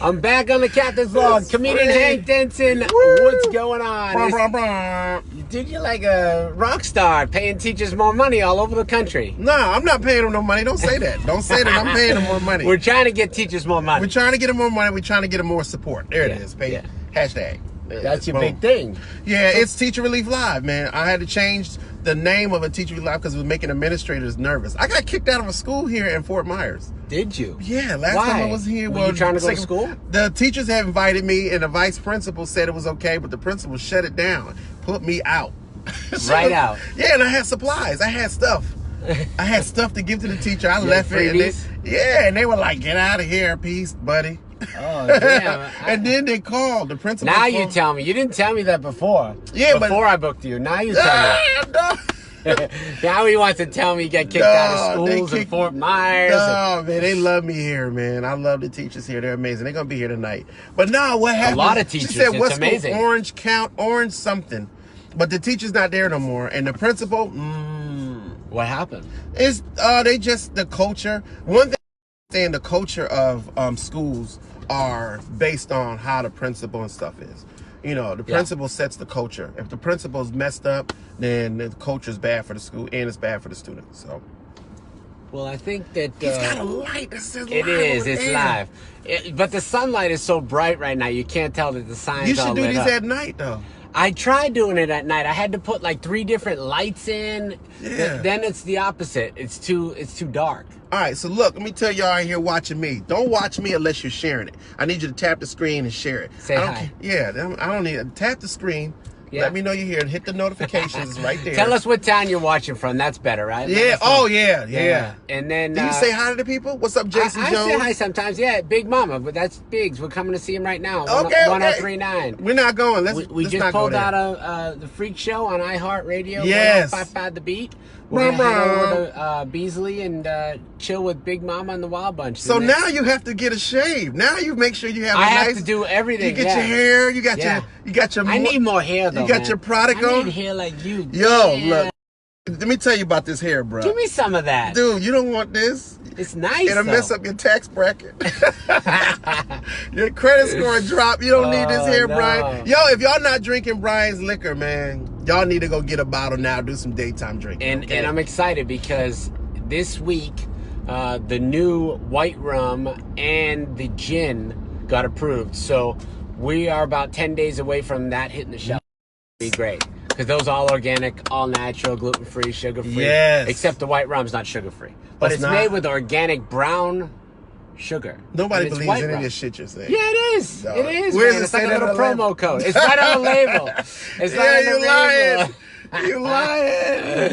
I'm back on the Captain's Vlog. Comedian Hank Denson. What's going on? Dude, you're like a rock star paying teachers more money all over the country. No, I'm not paying them no money. Don't say that. Don't say that. I'm paying them more money. We're trying to get teachers more money. We're trying to get them more money. We're trying to get them more support. There it is. Pay hashtag. That's your big thing. Yeah, it's Teacher Relief Live, man. I had to change the name of a Teacher Relief Live because it was making administrators nervous. I got kicked out of a school here in Fort Myers. Did you? Yeah, last time I was here. Were you trying to go to school? The teachers had invited me, and the vice principal said it was okay, but the principal shut it down, put me out. Right out. Yeah, and I had supplies. I had stuff. I had stuff to give to the teacher. I left it. And they were like, "Get out of here, peace, buddy." Oh, damn. And then they called the principal. Now you tell me. You didn't tell me that before. Yeah, before I booked you. Now you tell me. Now he wants to tell me you got kicked out of schools in Fort Myers. No, man, they love me here, man. I love the teachers here. They're amazing. They're going to be here tonight. But no, what happened? A lot of teachers. She said, it's amazing. Orange count, orange something. But the teacher's not there no more. And the principal, what happened? Is they just, the culture. One thing, saying the culture of schools are based on how the principal and stuff is. You know, the principal sets the culture. If the principal's messed up, then the culture's bad for the school and it's bad for the students. So, well, I think that he's got a light that says it is. It's live. But the sunlight is so bright right now, you can't tell that the signs. You should do these at night, though. I tried doing it at night. I had to put like 3 different lights in. Yeah. Then it's the opposite. It's too dark. All right, so look, let me tell y'all out here watching me. Don't watch me unless you're sharing it. I need you to tap the screen and share it. Say hi. Yeah, I don't need it. Tap the screen. Yeah. Let me know you're here and hit the notifications. It's right there. Tell us what town you're watching from. That's better, right? Yeah. Oh, yeah. And then... Do you say hi to the people? What's up, Jason Jones? I say hi sometimes. Yeah, Big Mama, but that's Biggs. We're coming to see him right now. Okay, 1039. We're not going. We let's just not pulled go out the Freak Show on iHeartRadio. Yes. 105.5 The Beat. We're going to head over to Beasley and chill with Big Mama and the Wild Bunch. So now you have to get a shave. Now you make sure you have I have to do everything. You get your hair. You got your... I need more hair, though, You got your product on. I need hair like you. Yo, look. Let me tell you about this hair, bro. Give me some of that. Dude, you don't want this. It's nice, It'll mess up your tax bracket. Your credit score drop. You don't need this hair, Brien. Yo, if y'all not drinking Brien's liquor, man, y'all need to go get a bottle now. Do some daytime drinking. And I'm excited because this week, the new white rum and the gin got approved. So we are about 10 days away from that hitting the shelf. It'll be great. Because those all organic, all natural, gluten-free, sugar-free. Yes. Except the white rum's not sugar-free. But it's made with organic brown sugar. Nobody believes any of this shit you're saying. Yeah, it is. No. It is, Where's man. it It's like a little promo code. It's right on the label. It's lying. You lying.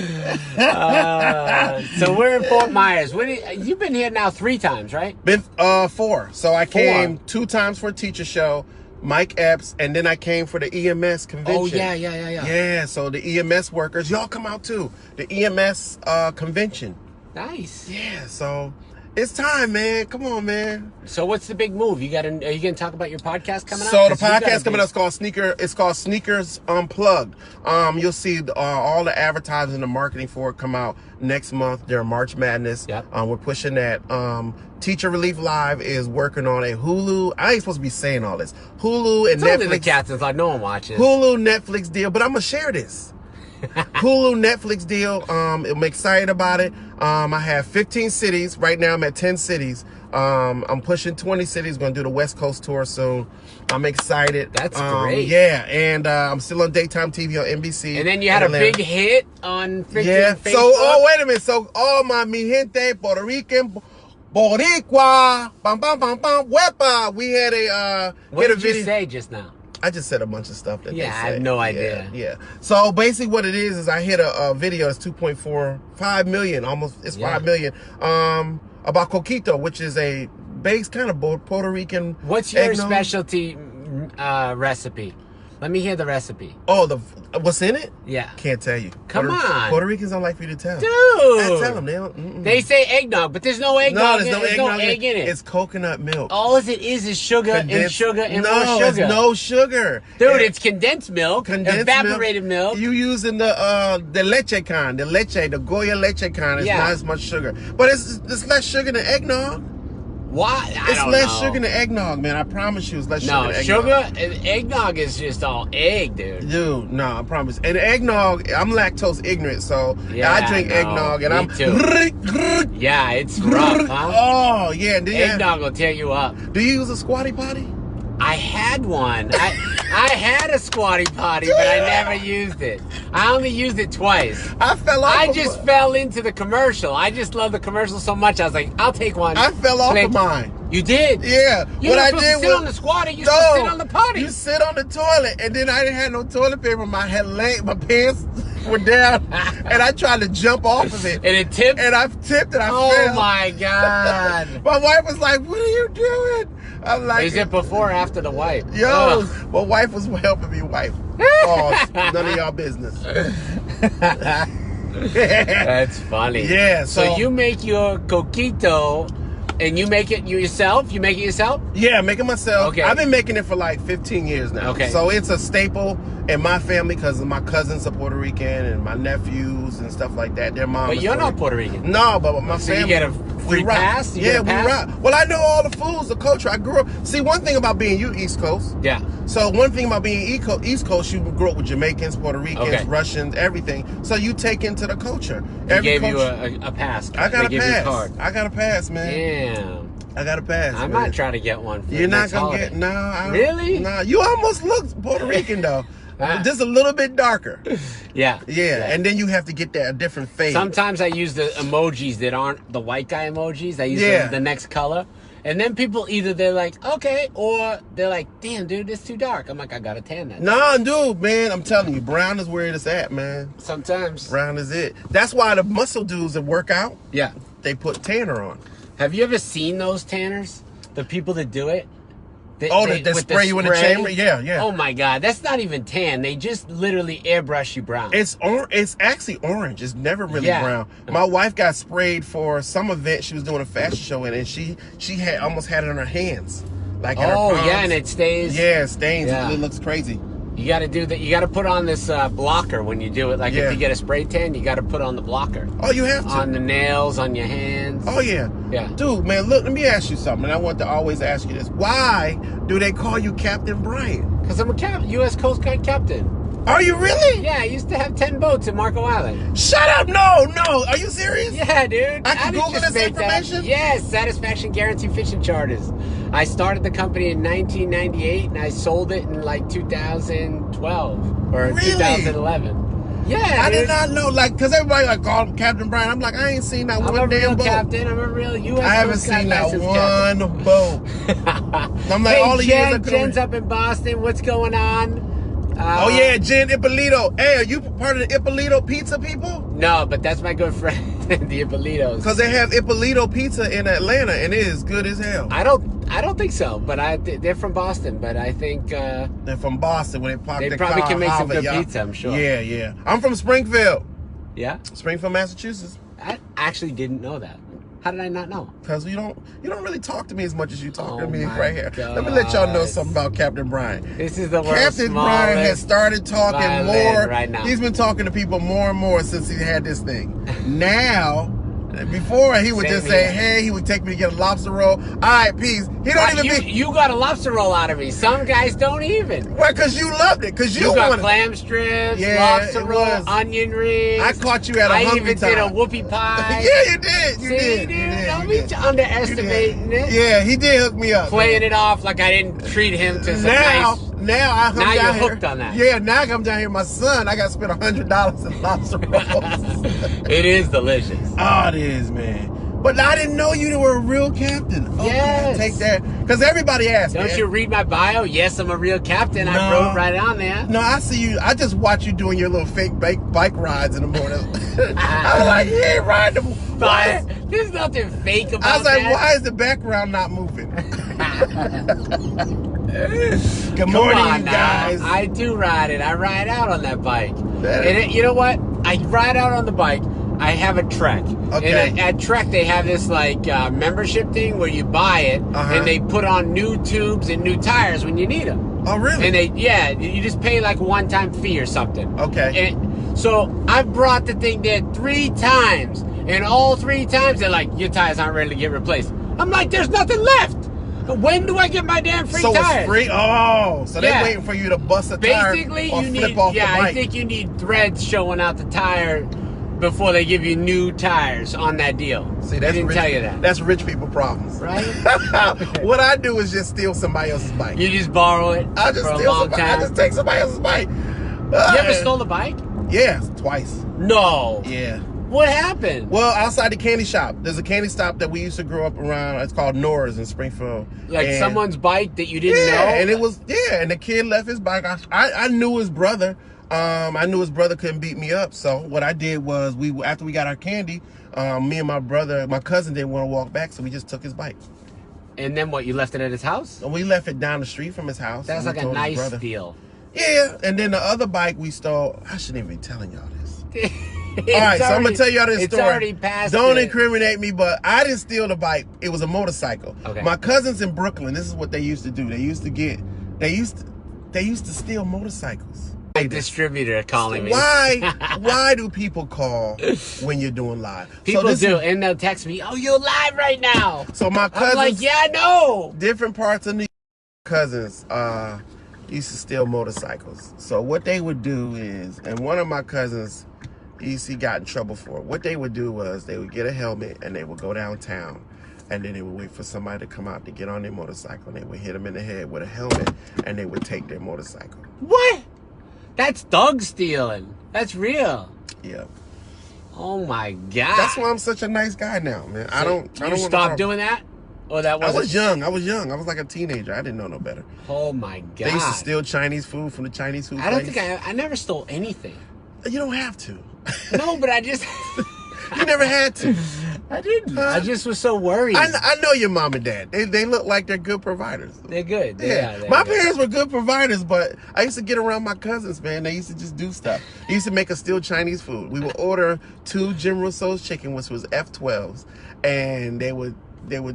So we're in Fort Myers. You've been here now 3 times, right? Been 4. So I came 2 times for a teacher show. Mike Epps, and then I came for the EMS convention. Oh, yeah. Yeah, so the EMS workers, y'all come out too. The EMS convention. Nice. Yeah, so it's time, man. Come on, man. So what's the big move? Are you gonna talk about your podcast coming out? So the podcast coming up is called Sneakers Unplugged. You'll see all the advertising and the marketing for it come out next month during March Madness. Yep. We're pushing that. Teacher Relief Live is working on a Hulu. I ain't supposed to be saying all this. Hulu and Netflix. The Captain's like no one watches. Hulu Netflix deal, but I'm gonna share this. Hulu Netflix deal. I'm excited about it. I have 15 cities right now. I'm at 10 cities. I'm pushing 20 cities. Gonna do the West Coast tour soon. I'm excited. That's great. Yeah, and I'm still on daytime TV on NBC. And then you had a big hit on Facebook. So wait a minute. So all mi gente Puerto Rican. Boricua, bam, bam, bam, bam, wepa. We had what did you say just now? I just said a bunch of stuff that they said. I have no idea. Yeah. So basically what it is I hit a video that's 2.45 million, almost, it's 5 million, about Coquito, which is a base kind of Puerto Rican. What's your specialty recipe? Let me hear the recipe. Oh, what's in it? Yeah. Can't tell you. Come on. Puerto Ricans don't like for you to tell. Dude. I tell them. They don't. They say eggnog, but there's no eggnog. No, there's no egg in it. It's coconut milk. All it is sugar and sugar and more sugar. No, it's no sugar. Dude, it's condensed milk, evaporated milk. You using the leche kind, the Goya leche kind. It's not as much sugar. But it's less sugar than eggnog. Why? I It's don't less know. sugar than eggnog, man. I promise you, it's less sugar No, than eggnog. sugar and eggnog is just all egg, dude. Dude, no, I promise. And eggnog, I'm lactose ignorant, so Yeah, I drink no, eggnog, and me I'm. too. Yeah, it's rough, huh? Oh yeah, Eggnog will tear you up. Do you use a squatty potty? I had one. I had a squatty potty, but I never used it. I only used it twice. I fell off. I just fell into the commercial. I just love the commercial so much. I was like, I'll take one. I fell off Click. of mine. You did? Yeah. You're not supposed to sit on the squatty. You're supposed to sit on the potty. You sit on the toilet, and then I didn't have no toilet paper. My pants were down, and I tried to jump off of it. And it tipped? And I tipped, and I Oh fell. my God. My wife was like, "What are you doing?" I'm like, Is it before or after the wipe? Yo, Ugh. my wife was helping me wipe. Oh, none of y'all business. That's funny. Yeah, So so- you make your coquito, and you make it yourself? You make it yourself? Yeah, making myself. Okay. I've been making it for like 15 years now. Okay. So it's a staple in my family because my cousins are Puerto Rican and my nephews and stuff like that. Their mom. But is you're not Rican. Puerto Rican. No, but my So you family. get a free we rock. pass? You Yeah, get a we pass? rock. Well, I know all the foods, the culture. I grew up. See, one thing about being East Coast. Yeah. So one thing about being East Coast, you grew up with Jamaicans, Puerto Ricans, Okay. Russians, everything. So you take into the culture. They gave you culture- a pass. I got They a gave you pass. card. I got a pass, man. Damn. I got a pass. I man. might try to get one. For You're the not next gonna holiday. get no. Really? Nah, you almost look Puerto Rican though. Ah. Just a little bit darker. Yeah. Yeah, and then you have to get that a different fade. Sometimes I use the emojis that aren't the white guy emojis. I use the next color. And then people either they're like, okay, or they're like, damn, dude, it's too dark. I'm like, I gotta tan that. Nah, dude, man, I'm telling you, brown is where it's at, man. Sometimes. Brown is it. That's why the muscle dudes that work out, Yeah. they put tanner on. Have you ever seen those tanners? The people that do it? They with spray you in the spray? chamber? Yeah, yeah. Oh my God, that's not even tan. They just literally airbrush you brown. It's actually orange. It's never really Yeah. brown. My wife got sprayed for some event. She was doing a fashion show in, and she had almost had it on her hands, like in her palms. yeah, and it stays. Yeah, it stains. Yeah. It looks crazy. You got to do that. You got to put on this blocker when you do it. Like Yeah. if you get a spray tan, you got to put on the blocker Oh, you have to. on the nails, on your hands. Oh yeah. Yeah. Dude, man, look, let me ask you something. And I want to always ask you this. Why do they call you Captain Brien? Because I'm a U.S. Coast Guard captain. Are you really? Yeah, I used to have 10 boats in Marco Island. Shut up. No. Are you serious? Yeah, dude. I can didn't Google just this make that up. information? Yes, Satisfaction Guarantee Fishing Charters. I started the company in 1998 and I sold it in like 2012 or Really? 2011. Yeah, I dude. did not know, like, because everybody like called him Captain Brien. I'm like, I ain't seen that I'm one a real damn boat. captain. I'm a real U.S. I haven't Coast Guard seen that licensed one boat. captain. I'm like, Hey, all the years I Jen, could've- Jen's up in Boston. What's going on? Oh yeah, Jen Ippolito. Hey, are you part of the Ippolito pizza people? No, but that's my good friend, the Ippolitos. Because they have Ippolito pizza in Atlanta, and it is good as hell. I don't think so, but they're from Boston. But I think They're from Boston. When they park they their probably car can make some Harvard, good y'all. pizza. I'm sure. Yeah, yeah. I'm from Springfield, Yeah. Massachusetts. I actually didn't know that. How did I not know? Because you don't really talk to me as much as you talk to Oh me my right here. Let me let y'all know something about Captain Brien. This is the world's Captain Brien has smallest started talking violin more. right now. He's been talking to people more and more since he had this thing. Now, before he would Same just say, here. "Hey," he would take me to get a lobster roll. All right, peace. He don't even be. You got a lobster roll out of me. Some guys don't even. Well, because you loved it. Because you got wanted. clam strips, Yeah, lobster it roll, was. onion rings. I caught you at a I hungry even did a time. whoopie pie. Yeah, you did. You See, did. dude, You did. don't You be did. underestimating it. Yeah, he did hook me up. Playing man. it off like I didn't treat him to some Now, nice. now I come Now down you're here. hooked on that. Yeah, now I come down here. My son, I got to spend $100 in lobster rolls. It is delicious. Oh, it is, man. But I didn't know you were a real captain. Oh, Yes. take that. Because everybody asks me. Don't you read my bio? Yes, I'm a real captain. I No. wrote right on there. No, I see you. I just watch you doing your little fake bike rides in the morning. I was like, yeah, ride the. Why? But there's nothing fake about I was like, that. why is the background not moving? Good Come morning, on you now. guys. I do ride it. I ride out on that bike. That And is- you know what? I ride out on the bike. I have a Trek. Okay. And at Trek, they have this like membership thing where you buy it Uh-huh. and they put on new tubes and new tires when you need them. Oh, really? And you just pay like a one-time fee or something. Okay. And so I brought the thing there 3 times, and all 3 times they're like, your tires aren't ready to get replaced. I'm like, there's nothing left. When do I get my damn free tires? So it's free? Oh, so they're waiting for you to bust a tire Basically, or you flip need, off the bike. I think you need threads showing out the tire before they give you new tires on that deal. See, I didn't tell you that. That's rich people problems. Right? What I do is just steal somebody else's bike. You just borrow it I just for a steal long somebody. time. I just take somebody else's bike. You ever stole a bike? Yeah, twice. No. Yeah. What happened? Well, outside the candy shop, there's a candy shop that we used to grow up around. It's called Nora's in Springfield. Like someone's bike that you didn't know? And it was, and the kid left his bike. I knew his brother. I knew his brother couldn't beat me up. So what I did was, after we got our candy, me and my cousin didn't want to walk back, so we just took his bike. And then what, you left it at his house? And we left it down the street from his house. That's like a nice deal. Yeah, and then the other bike we stole, I shouldn't even be telling y'all this. All All right, so I'm gonna tell y'all this story. It's already past. Don't incriminate me, but I didn't steal the bike. It was a motorcycle. Okay. My cousins in Brooklyn, this is what they used to do. They used to steal motorcycles. A distributor calling me. Why do people call when you're doing live? People do, and they'll text me, "Oh, you're live right now." So my cousins, I'm like, "Yeah, I know." Different parts of New York, cousins used to steal motorcycles. So what they would do is, and one of my cousins, he got in trouble for it. What they would do was they would get a helmet and they would go downtown, and then they would wait for somebody to come out to get on their motorcycle, and they would hit them in the head with a helmet, and they would take their motorcycle. What? That's thug stealing. That's real. Yeah. Oh my God. That's why I'm such a nice guy now, man. I don't You stopped doing that? Or that was? I was young. I was like a teenager. I didn't know no better. Oh my God. They used to steal Chinese food from the Chinese food I don't place. think I never stole anything. You don't have to. No, but I just... You never had to. I didn't. I just was so worried. I know your mom and dad. They look like they're good providers. They're good. Yeah. My parents were good providers, but I used to get around my cousins, man. They used to just do stuff. They used to make us steal Chinese food. We would order 2 General Tso's chicken, which was F12s, and they would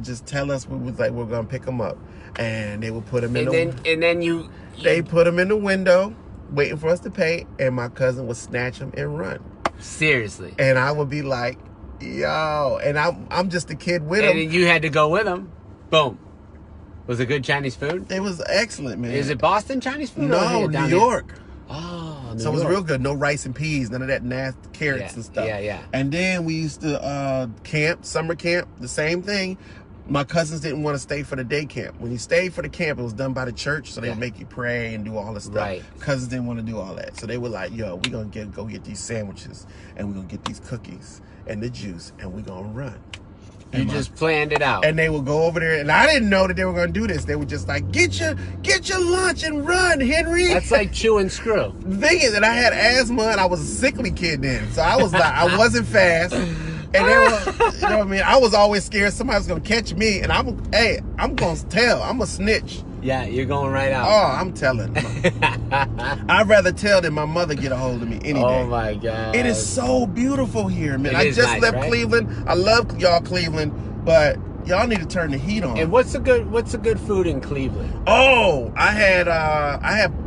just tell us we're gonna pick them up, and they would put them in They put them in the window, waiting for us to pay, and my cousin would snatch them and run. Seriously. And I would be like, yo, and I'm just a kid with him. And you had to go with him. Boom. Was it good Chinese food? It was excellent, man. Is it Boston Chinese food? No, New York. Oh, New So it was real good. No rice and peas, none of that nasty carrots and stuff. Yeah. And then we used to summer camp, the same thing. My cousins didn't want to stay for the day camp. When you stayed for the camp, it was done by the church, so they would make you pray and do all this stuff. Right. Cousins didn't want to do all that. So they were like, yo, we're going to go get these sandwiches, and we're going to get these cookies and the juice, and we're going to run. You just planned it out. And they would go over there, and I didn't know that they were going to do this. They were just like, get your lunch and run, Henry. That's like chew and screw. The thing is that I had asthma, and I was a sickly kid then. So I was like, I wasn't fast. And they were, you know what I mean? I was always scared somebody was going to catch me, and I'm going to tell. I'm a snitch. Yeah, you're going right out. Oh, I'm telling. I'd rather tell than my mother get a hold of me any day. Oh, my God. It is so beautiful here, man. I just left right? Cleveland. I love y'all, Cleveland, but y'all need to turn the heat on. And what's a good food in Cleveland? Oh, I had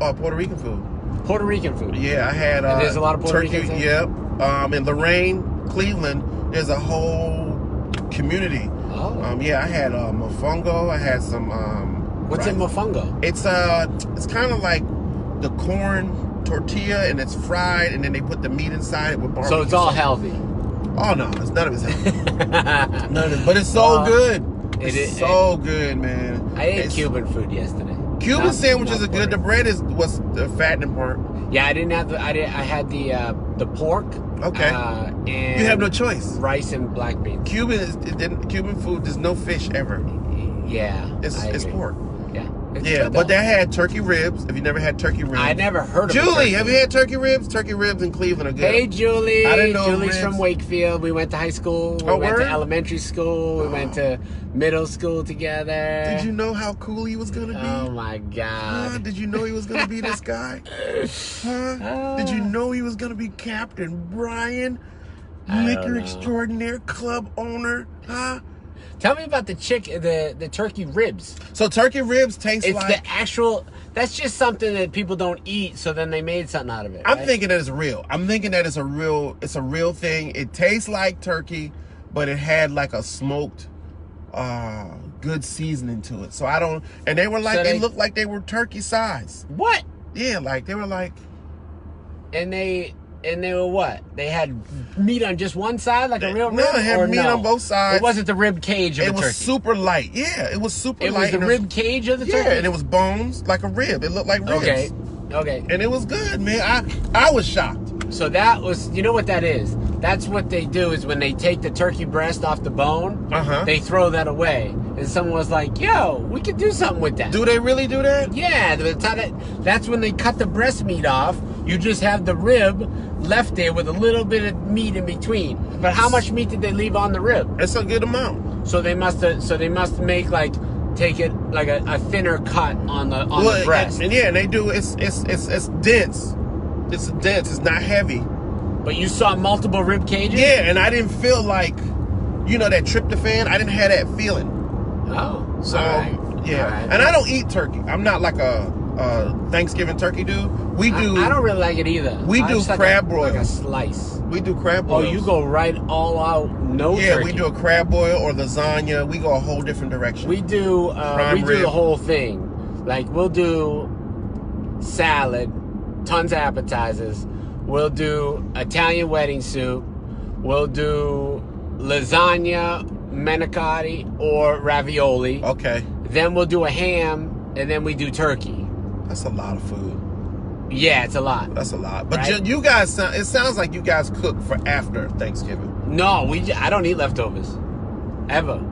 Puerto Rican food. Puerto Rican food. Yeah, I had and there's a lot of Puerto turkey. Ricans. Yep. In Lorraine, Cleveland, there's a whole community. Oh. Yeah, I had mofongo. I had some. What's in mofongo? It's kind of like the corn tortilla, and it's fried, and then they put the meat inside it with barbecue. So it's all healthy. Oh no, it's none of it's healthy. None of it, but it's so good. It's so good, man. I ate Cuban food yesterday. Cuban sandwiches are good. The bread was the fattening part. Yeah, I didn't have I had the pork. Okay. And you have no choice. Rice and black beans. Cuban food. There's no fish ever. Yeah. It's pork. Yeah. Yeah, but they had turkey ribs. Have you never had turkey ribs? I never heard of Julie, have you had turkey ribs? Turkey ribs in Cleveland are good. Hey, Julie. I didn't know Julie's ribs. from Wakefield. We went to high school. We went to elementary school. We went to middle school together. Did you know how cool he was going to be? Oh, my God. Did you know he was going to be this guy? Did you know he was going to be Captain Brien? Liquor extraordinaire, club owner? Tell me about the turkey ribs. So turkey ribs taste like... It's the actual... That's just something that people don't eat, so then they made something out of it, right? I'm thinking that it's real. I'm thinking that it's a real thing. It tastes like turkey, but it had like a smoked good seasoning to it. So I don't. And they were like, they looked like they were turkey size. What? Yeah, like they were like. And they were what? They had meat on just one side, like a real rib? No, they had meat on both sides. It wasn't the rib cage of the turkey. It was super light. Yeah, it was super light. It was the rib cage of the turkey? Yeah, and it was bones, like a rib. It looked like ribs. Okay. And it was good, man. I was shocked. So that was, you know what that is? That's what they do is when they take the turkey breast off the bone, they throw that away. And someone was like, yo, we could do something with that. Do they really do that? Yeah, that's when they cut the breast meat off. You just have the rib left there with a little bit of meat in between. But how much meat did they leave on the rib? It's a good amount. So they must make take it like a thinner cut on the breast. And they do. It's dense. It's dense. It's not heavy. But you saw multiple rib cages? Yeah, and I didn't feel like, that tryptophan. I didn't have that feeling. Oh, so yeah. Right. And I don't eat turkey. I'm not like a Thanksgiving turkey dude. We do. I don't really like it either. We do crab broil. Like a slice. We do crab boil. Oh, you go right all out. No turkey. Yeah, we do a crab boil or lasagna. We go a whole different direction. We do. We do the whole thing. Like we'll do salad, tons of appetizers. We'll do Italian wedding soup. We'll do lasagna, manicotti, or ravioli. Okay. Then we'll do a ham, and then we do turkey. That's a lot of food. Yeah, it's a lot. That's a lot. But right? you guys, it sounds like you guys cook for after Thanksgiving. No, I don't eat leftovers. Ever.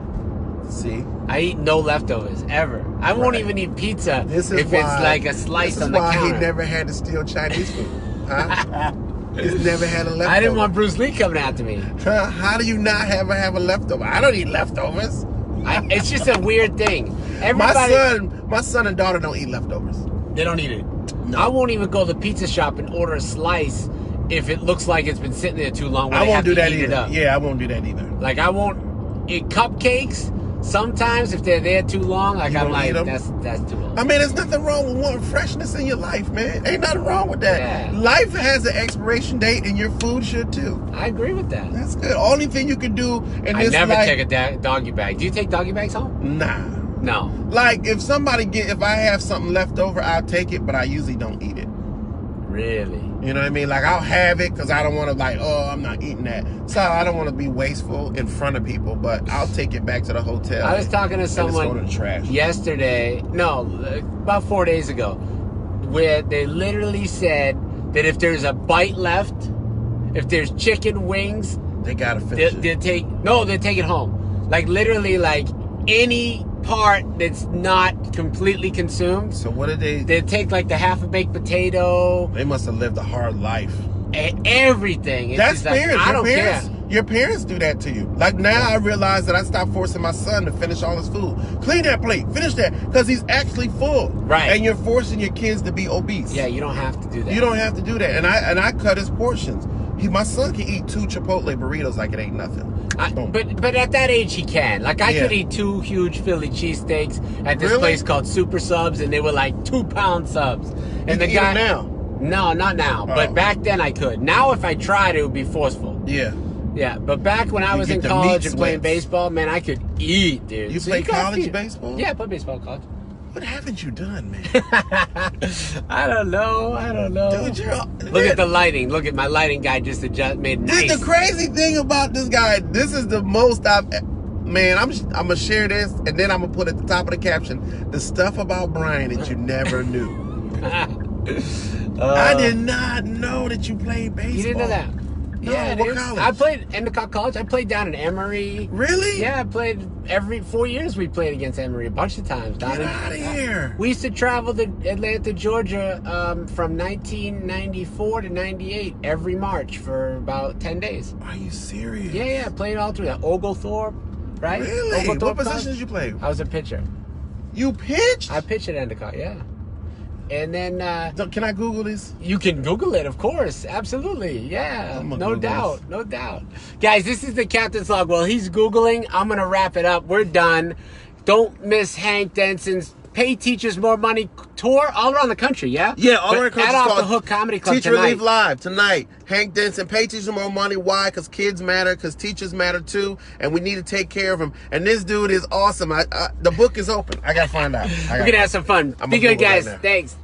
See? I eat no leftovers, ever. I won't even eat pizza if it's like a slice on the counter. This is why he never had to steal Chinese food. Huh? He's never had a leftover. I didn't want Bruce Lee coming after me. How do you not have a leftover? I don't eat leftovers. It's just a weird thing. Everybody, my son and daughter don't eat leftovers. They don't eat it. No. I won't even go to the pizza shop and order a slice if it looks like it's been sitting there too long. I won't do that either. Yeah, I won't do that either. Like I won't eat cupcakes. Sometimes if they're there too long, like I'm like, that's too long. I mean, there's nothing wrong with wanting freshness in your life, man. Ain't nothing wrong with that. Yeah. Life has an expiration date, and your food should too. I agree with that. That's good. Only thing you can do in this life... I never take a doggy bag. Do you take doggy bags home? Nah. No. Like, if I have something left over, I'll take it, but I usually don't eat it. Really? You know what I mean? Like, I'll have it because I don't want to, I'm not eating that. So I don't want to be wasteful in front of people, but I'll take it back to the hotel. I was talking to someone yesterday, about 4 days ago, where they literally said that if there's a bite left, if there's chicken wings, they gotta finish it. They'll take it home. Like, literally, like, any part that's not completely consumed. So what did they take like the half a baked potato. They must have lived a hard life. Everything. It's that's parents. Like, I don't care. Your parents do that to you. Like now I realize that I stopped forcing my son to finish all his food. Clean that plate, finish that, because he's actually full. Right. And you're forcing your kids to be obese. Yeah, you don't have to do that. You don't have to do that. And I cut his portions. My son can eat 2 Chipotle burritos like it ain't nothing. But at that age he can. Like I could eat 2 huge Philly cheesesteaks at this place called Super Subs, and they were like 2-pound subs. And the guy now? No, not now. But back then I could. Now if I tried, it would be forceful. Yeah. Yeah, but back when I was in college and playing baseball, man, I could eat, dude. You played college baseball? Yeah, I played baseball in college. What haven't you done, man? I don't know. Dude, look at the lighting. Look at my lighting guy just made nice. The crazy thing about this guy, this is the most man, I'm gonna share this, and then I'm gonna put at the top of the caption the stuff about Brien that you never knew. I did not know that you played baseball. You didn't know that? No, yeah, what college? I played Endicott College. I played down in Emory. Really? Yeah, I played every 4 years. We played against Emory a bunch of times. Get out of here. We used to travel to Atlanta, Georgia, from 1994 to 98 every March for about 10 days. Are you serious? Yeah. I played all through that. Oglethorpe, right? Really? Oglethorpe what position did you play? I was a pitcher. You pitched? I pitched at Endicott, yeah. And then can I Google this? You can Google it, of course. Absolutely. Yeah. No doubt. Guys, this is the Captain's Log. While he's Googling, I'm gonna wrap it up. We're done. Don't miss Hank Denson's Pay Teachers More Money tour all around the country, yeah? Yeah, all around the country. At Off the Hook Comedy Club Teacher tonight. Relief Live tonight. Hank Denson, pay teachers more money. Why? Because kids matter, because teachers matter too, and we need to take care of them. And this dude is awesome. The book is open. I got to find out. We're going to have some fun. Be good, guys. Thanks.